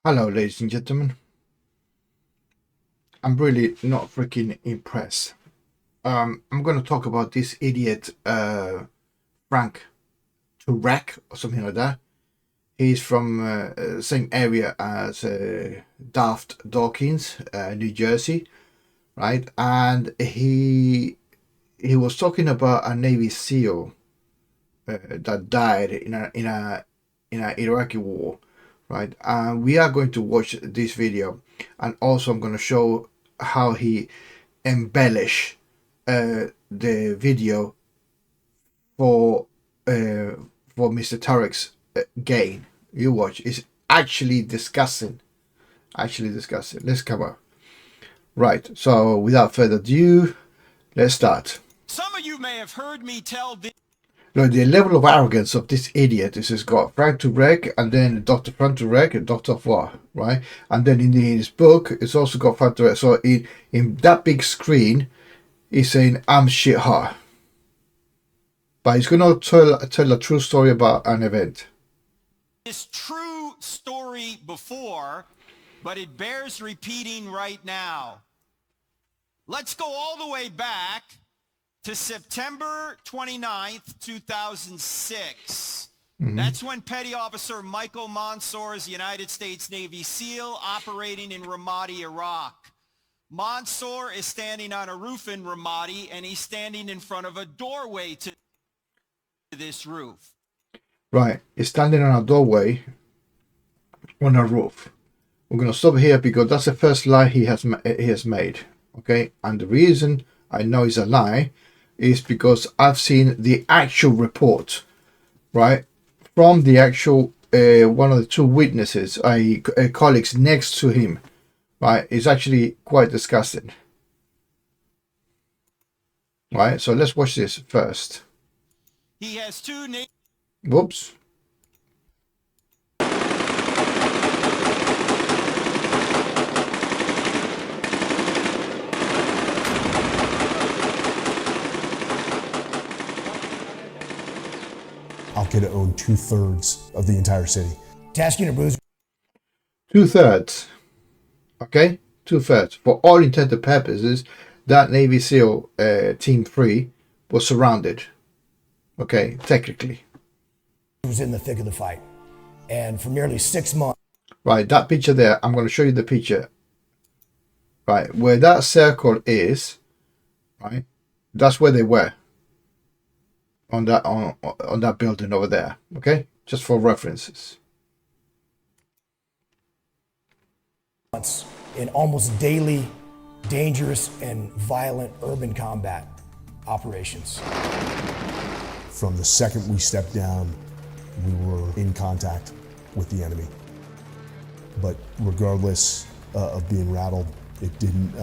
Hello, ladies and gentlemen. I'm really not freaking impressed. I'm going to talk about this idiot, Frank Turek or something like that. He's from same area as Daft Dawkins, New Jersey, right? And he was talking about a Navy SEAL that died in a Iraqi war, right? And we are going to watch this video, and also I'm going to show how he embellish the video for Mr. Tarek's gain. You watch. It's actually disgusting. Actually disgusting. Let's cover. Right. So without further ado, let's start. Some of you may have heard me tell the Look, the level of arrogance of this idiot is he's got Frank Turek and then Dr. Frank Turek and Dr. of what, right? And then in his book, it's also got Frank Turek. So in that big screen, he's saying, I'm shit hot. But he's going to tell a true story about an event. this true story before, but it bears repeating right now. Let's go all the way back to September 29th, 2006. That's when Petty Officer Michael Monsoor is a United States Navy SEAL operating in Ramadi, Iraq. Monsoor is standing on a roof in Ramadi, and he's standing in front of a doorway to this roof. Right, he's standing on a doorway on a roof. We're going to stop here because that's the first lie he has made. Okay, and the reason I know it's a lie is because I've seen the actual report, right, from the actual one of the two witnesses, colleagues next to him, right. It's actually quite disgusting, right? So let's watch this first. He has two Whoops. Al-Qaeda owned 2/3 of the entire city. Task Unit Bruce. 2/3. Okay, 2/3. For all intents and purposes, that Navy SEAL Team 3 was surrounded. Okay, technically. Was in the thick of the fight. And for nearly 6 months. Right, that picture there, I'm going to show you the picture. Right, where that circle is, right, that's where they were. On that building over there. Okay, just for references. In almost daily, dangerous and violent urban combat operations. From the second we stepped down, we were in contact with the enemy. But regardless of being rattled, it didn't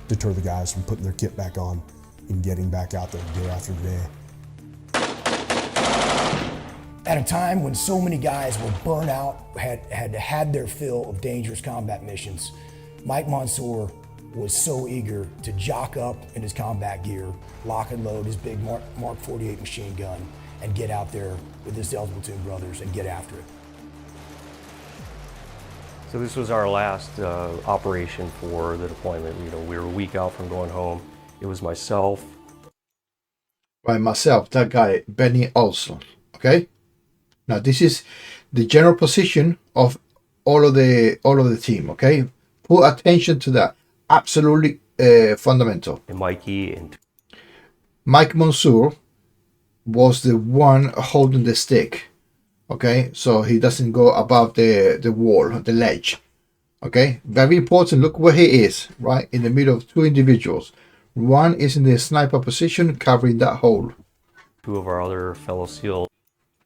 deter the guys from putting their kit back on and getting back out there day after day. At a time when so many guys were burnt out, had their fill of dangerous combat missions, Mike Monsoor was so eager to jock up in his combat gear, lock and load his big Mark 48 machine gun, and get out there with his Delta Platoon brothers and get after it. So this was our last operation for the deployment. You know, we were a week out from going home. It was myself. Right, myself, that guy, Benny Olson. Okay. Now this is the general position of all of the team. Okay, put attention to that. Absolutely fundamental. And Mikey and Mike Monsoor was the one holding the stick. Okay, so he doesn't go above the wall, the ledge. Okay, very important. Look where he is, right in the middle of two individuals. One is in the sniper position, covering that hole. two of our other fellow SEALs.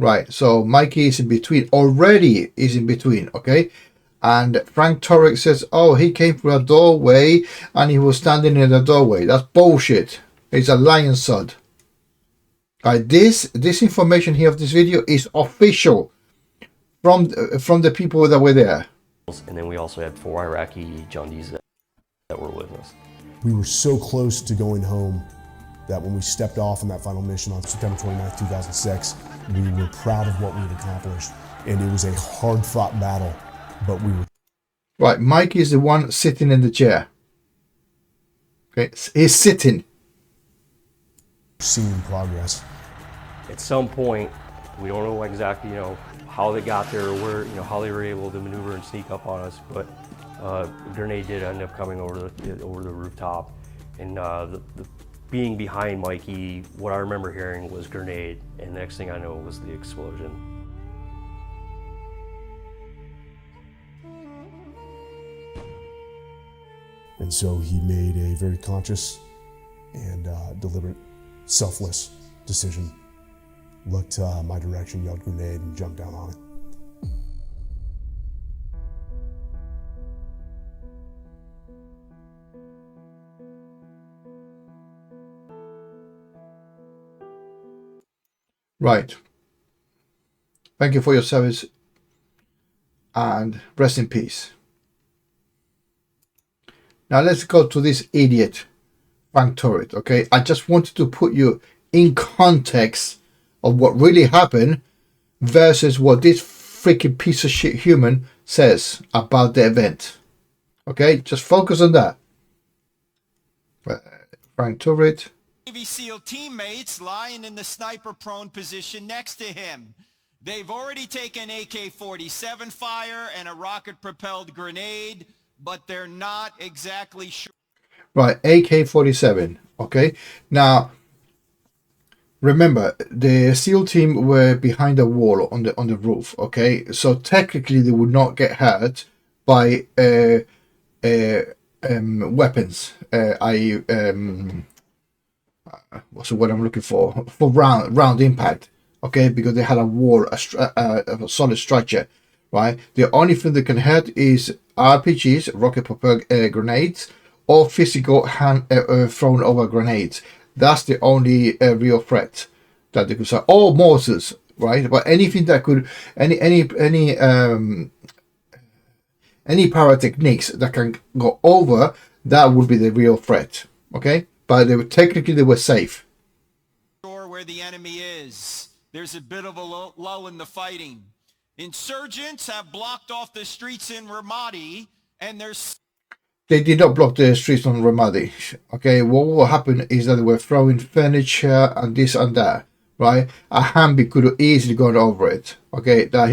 Right, so Mikey is in between. Already is in between. Okay, and Frank Turek says, "Oh, he came through a doorway and he was standing in the doorway." That's bullshit. It's a lying sod. This information here of this video is official from the people that were there. And then we also had 4 Iraqi Jundis that were with us. We were so close to going home that when we stepped off in that final mission on September 29th, 2006, we were proud of what we had accomplished. And it was a hard-fought battle, but we were Right, Mikey is the one sitting in the chair. Okay, he's sitting. Seeing progress. At some point, we don't know exactly, how they got there or where, how they were able to maneuver and sneak up on us, but a grenade did end up coming over the rooftop, and being behind Mikey, what I remember hearing was grenade, and the next thing I know was the explosion. And so he made a very conscious and deliberate, selfless decision. Looked my direction, yelled grenade, and jumped down on it. Right. Thank you for your service and rest in peace. Now let's go to this idiot, Frank Turek, okay? I just wanted to put you in context of what really happened versus what this freaking piece of shit human says about the event. Okay? Just focus on that. Frank Turek. Navy SEAL teammates lying in the sniper-prone position next to him. They've already taken AK-47 fire and a rocket-propelled grenade, but they're not exactly sure. Right, AK-47. Okay, now remember the SEAL team were behind a wall on the roof. Okay, so technically they would not get hurt by weapons. What's the word I'm looking for round impact. Okay, because they had a wall, a solid structure. Right, the only thing that can hurt is RPGs, rocket propelled grenades, or physical hand thrown over grenades. That's the only real threat that they could say. Or mortars, right? But anything that could any pyrotechnics that can go over, that would be the real threat. Okay, but they were safe. Where the enemy is, there's a bit of a lull in the fighting. Insurgents have blocked off the streets in Ramadi, and they did not block the streets on Ramadi. Okay, what will happen is that they were throwing furniture and this and that, right? A Humvee could have easily gone over it. Okay, that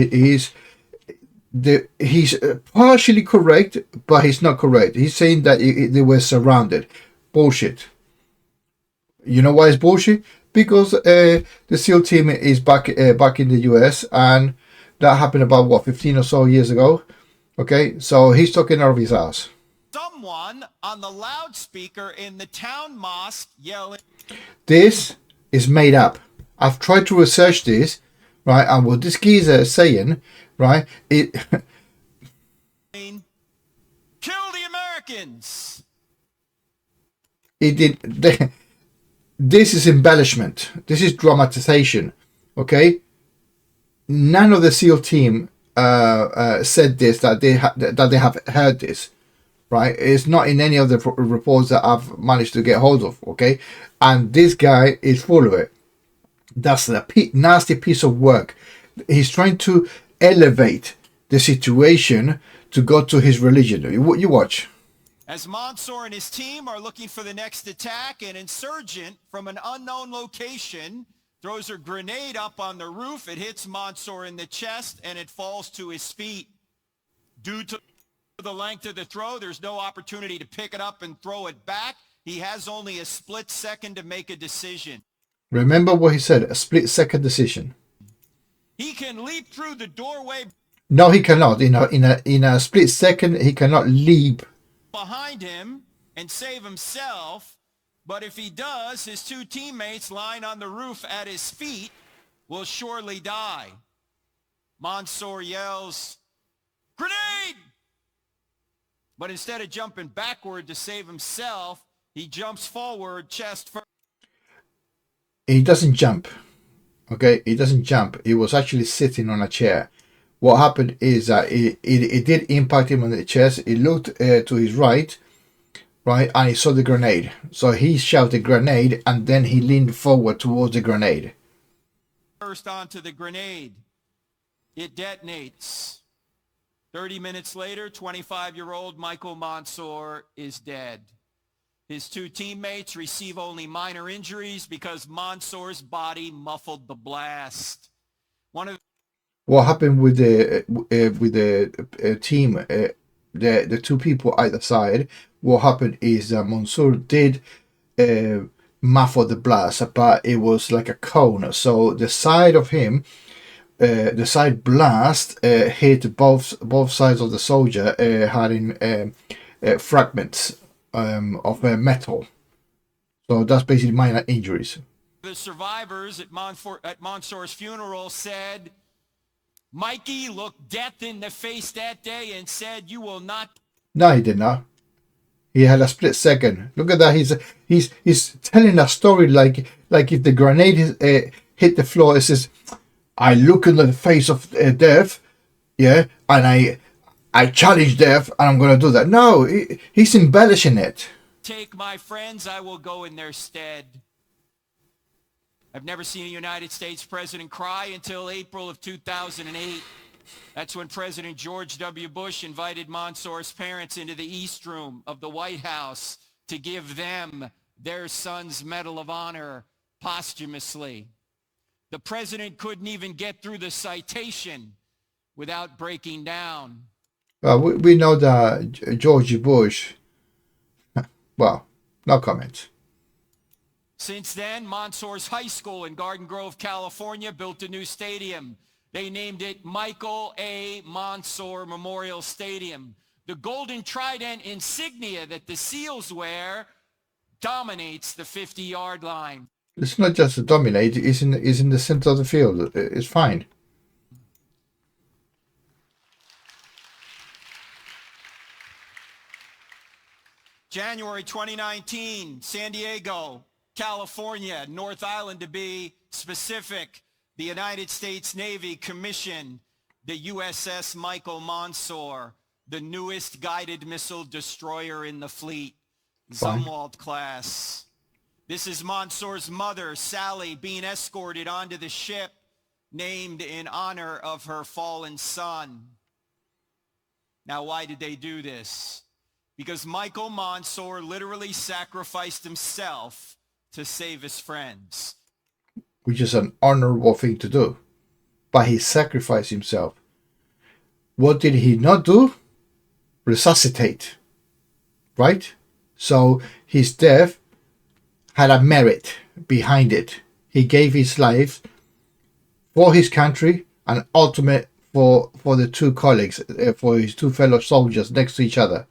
he's partially correct, but he's not correct. He's saying that they were surrounded. Bullshit. You know why it's bullshit? Because the SEAL team is back in the US, and that happened about, what, 15 or so years ago? Okay, so he's talking out of his ass. Someone on the loudspeaker in the town mosque yelling. This is made up. I've tried to research this, right, and what this geezer is saying, right, Kill the Americans! This is embellishment. This is dramatization, okay? None of the SEAL team said this, that they have heard this, right? It's not in any of the reports that I've managed to get hold of, okay? And this guy is full of it. That's a nasty piece of work. He's trying to elevate the situation to go to his religion. You watch. As Monsoor and his team are looking for the next attack, an insurgent from an unknown location throws a grenade up on the roof. It hits Monsoor in the chest, and it falls to his feet. Due to the length of the throw, there's no opportunity to pick it up and throw it back. He has only a split second to make a decision. Remember what he said, a split second decision. He can leap through the doorway. No, he cannot. In a split second, he cannot leap Behind him and save himself. But if he does, his two teammates lying on the roof at his feet will surely die. Monsoor yells, "Grenade!" But instead of jumping backward to save himself, he jumps forward chest first. He doesn't jump. Okay, he doesn't jump. He was actually sitting on a chair. What happened is that it did impact him on the chest. He looked to his right, and he saw the grenade. So he shouted grenade, and then he leaned forward towards the grenade. First onto the grenade. It detonates. 30 minutes later, 25-year-old Michael Monsoor is dead. His two teammates receive only minor injuries because Monsoor's body muffled the blast. What happened with the team? The two people either side. What happened is that Monsoor did muffle the blast, but it was like a cone. So the side of him, the side blast hit both sides of the soldier, having fragments of metal. So that's basically minor injuries. The survivors at Monsoor's funeral said, Mikey looked death in the face that day and said, "You will not." No, he did not. He had a split second. Look at that. He's telling a story like if the grenade hit the floor. It says, "I look into the face of death, yeah, and I challenge death, and I'm gonna do that." No, he's embellishing it. Take my friends, I will go in their stead. I've never seen a United States president cry until April of 2008. That's when President George W. Bush invited Monsoor's parents into the East Room of the White House to give them their son's Medal of Honor posthumously. The president couldn't even get through the citation without breaking down. Well, we know that George Bush. Well, no comment. Since then, Monsoor's high school in Garden Grove, California, built a new stadium. They named it Michael A. Monsoor Memorial Stadium. The golden trident insignia that the SEALs wear dominates the 50-yard line. It's not just to dominate. It's in the center of the field. It's fine. January 2019, San Diego, California, North Island to be specific. The United States Navy commissioned the USS Michael Monsoor, the newest guided missile destroyer in the fleet, Zumwalt-class. This is Monsoor's mother, Sally, being escorted onto the ship named in honor of her fallen son. Now, why did they do this? Because Michael Monsoor literally sacrificed himself to save his friends. Which is an honorable thing to do. But he sacrificed himself. What did he not do? Resuscitate. Right? So his death had a merit behind it. He gave his life for his country and ultimate for the two colleagues, for his two fellow soldiers next to each other,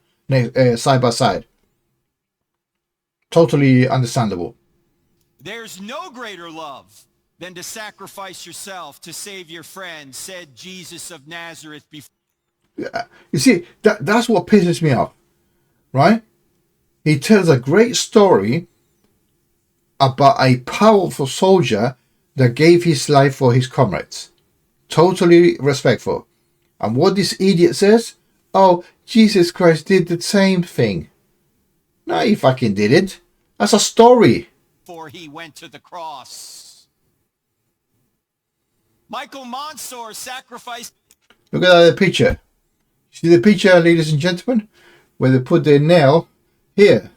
side by side. Totally understandable. There's no greater love than to sacrifice yourself to save your friends, said Jesus of Nazareth before. You see, that's what pisses me off, right? He tells a great story about a powerful soldier that gave his life for his comrades. Totally respectful. And what this idiot says? Oh, Jesus Christ did the same thing. No, he fucking didn't. That's a story. Before he went to the cross. Michael Monsoor sacrificed. Look at that picture. See the picture, ladies and gentlemen? Where they put the nail here.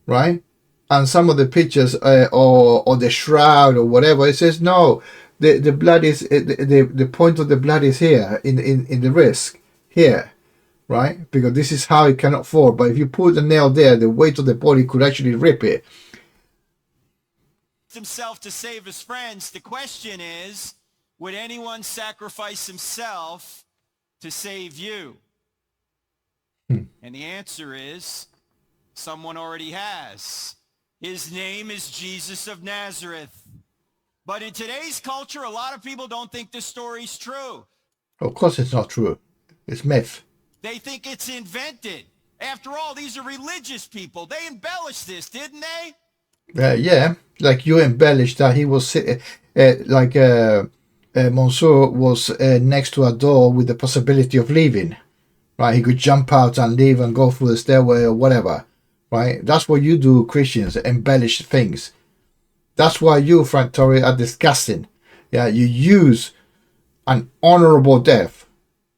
Right? And some of the pictures or the shroud or whatever, it says no. The blood is the point of the blood is here in the wrist. Here. Right? Because this is how it cannot fall. But if you put the nail there, the weight of the body could actually rip it. Himself to save his friends. The question is, would anyone sacrifice himself to save you? And the answer is, someone already has. His name is Jesus of Nazareth. But in today's culture, a lot of people don't think this story's true. Of course it's not true. It's myth. They think it's invented. After all, these are religious people. They embellished this, didn't they? Yeah, like you embellished that he was Monsoor was next to a door with the possibility of leaving. Right, he could jump out and leave and go through the stairway or whatever. Right, that's what you do, Christians, embellish things. That's why you, Frank Torrey, are disgusting. Yeah, you use an honorable death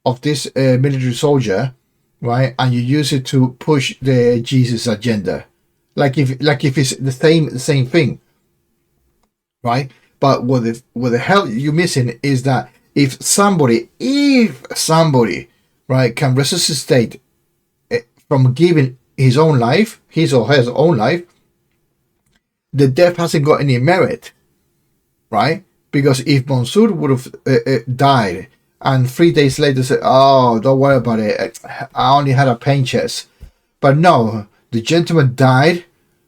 of this military soldier, right, and you use it to push the Jesus agenda, like if it's the same thing, right? But what the hell you're missing is that if somebody, right, can resuscitate from giving his own life, his or her own life, the death hasn't got any merit, right? Because if Monsoor would have died and 3 days later said, "Oh, don't worry about it, I only had a pain chest," but no, the gentleman died,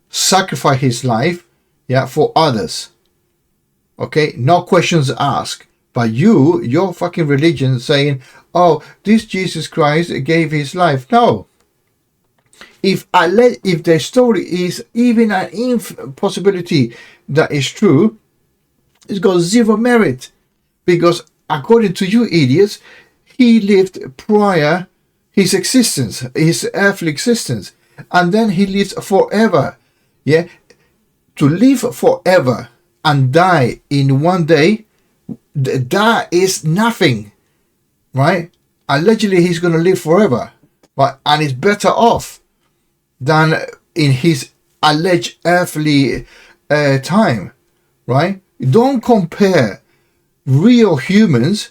sacrificed his life, yeah, for others. Okay, no questions asked. But your fucking religion saying, "Oh, this Jesus Christ gave his life." No. If the story is even an possibility that is true, it's got zero merit, because according to you idiots, he lived prior his existence, his earthly existence, and then he lives forever. Yeah, to live forever and die in one day, that is nothing, right? Allegedly, he's going to live forever, but and it's better off than in his alleged earthly time, right? Don't compare real humans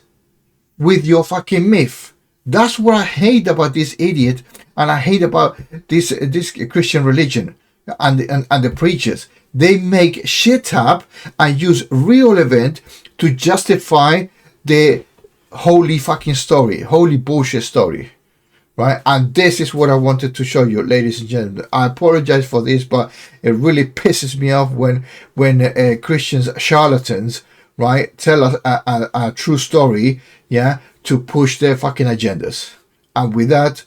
with your fucking myth. That's what I hate about this idiot, and I hate about this Christian religion and the preachers. They make shit up and use real event to justify the holy fucking story, holy bullshit story, right? And this is what I wanted to show you, ladies and gentlemen. I apologize for this, but it really pisses me off when Christians, charlatans, right, tell us a true story, yeah, to push their fucking agendas. And with that,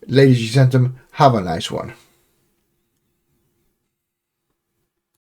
ladies and gentlemen, have a nice one.